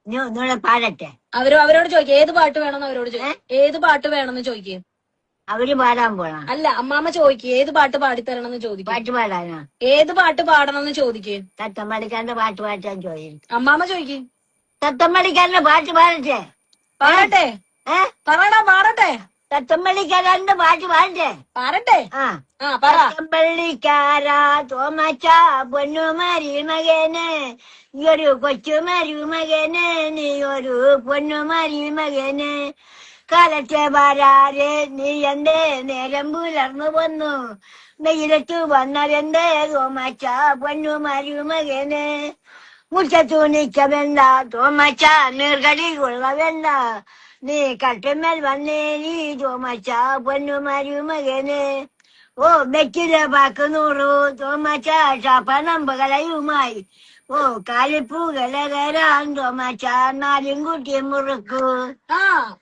നീ ഒന്നുകൂടെ പാടട്ടെ. അവരോട് ചോദിക്കുക ഏത് പാട്ട് വേണമെന്ന് അവരോട് ഏത് പാട്ട് വേണമെന്ന് ചോദിക്കുക. അവര് പാടാൻ പോണം. അല്ല, അമ്മാമ്മ ചോദിക്കുക ഏത് പാട്ട് പാടിത്തരണമെന്ന് ചോദിക്കും. പാട്ട് പാടാനോ? ഏത് പാട്ട് പാടണമെന്ന് ചോദിക്കുക. തത്തമ്മടിക്കാരന്റെ പാട്ട് പാടാൻ ചോദിക്കും. അമ്മാമ്മ ചോദിക്കും. തത്തമ്മടിക്കാരന്റെ പാട്ട് പാടട്ടെ. പാടട്ടെ. പറയടാ, പാടട്ടെ. തത്തമ്പള്ളിക്കാരന്റെ പാട്ട് പാടട്ടെ. പാടട്ടെ. തത്തമ്പള്ളിക്കാരാ തോമച്ച പൊന്നുമാരി മകന്, നീ ഒരു കൊച്ചുമാരി മകന്, നീ ഒരു പൊന്നുമാരി മകന്. കാലത്തെ വരാരെ നീ എന്റെ നേരം പുലർന്നു വന്നു, വെയിലത്തു വന്നവെന്റെ തോമച്ച പൊന്നുമാരി മകന്. മുറ്റത്തു നിൽക്കവെന്ത തോമച്ച നീർക്കടി കൊള്ളവെന്ത, നീ കട്ടുമേൽ വന്നേരി തോമച്ച പൊന്നുമാരി മകന്. ഓ വെറ്റിലെ പാക്കുന്നൂറു തോമച്ച ഷാപ്പണം പകലയുമായി, ഓ കാലിപ്പൂകലകരാൻ തോമച്ച നാലും കുട്ടി മുറുക്കു.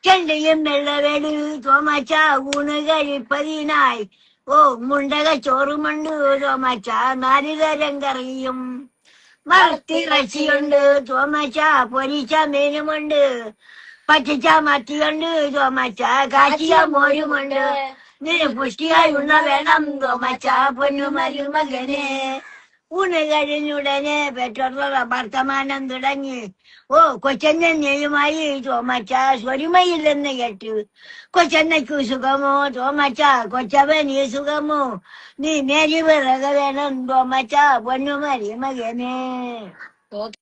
ചെണ്ടിയും വെള്ളവേട് തോമച്ച ഊണ് കഴിപ്പതിനായി, ഓ മുണ്ടക ചോറുമുണ്ട് തോമച്ച നാലുതരം കറിയും. മറത്തിറച്ചിയുണ്ട് തോമച്ച, പൊരിച്ച മീനുമുണ്ട്, പറ്റിച്ച മത്തിയുണ്ട് തോമച്ച, കാച്ചിയ മോരുമുണ്ട്. നിന് പുഷ്ടിയായി ഉണ്ണ വേണം തോമച്ച പൊന്നുമാരി മകനെ. ഊണ് കഴിഞ്ഞുടനെ പെട്രോളുള്ള വർത്തമാനം തുടങ്ങി, ഓ കൊച്ചെന്നെയുമായി തോമച്ച സ്വരുമയില്ലെന്ന് കേട്ടു. കൊച്ചെന്നയ്ക്കു സുഖമോ തോമച്ച, കൊച്ചവനീ സുഖമോ, നീ മേരി വിറക വേണം തോമച്ച പൊന്നുമാരി മകനെ.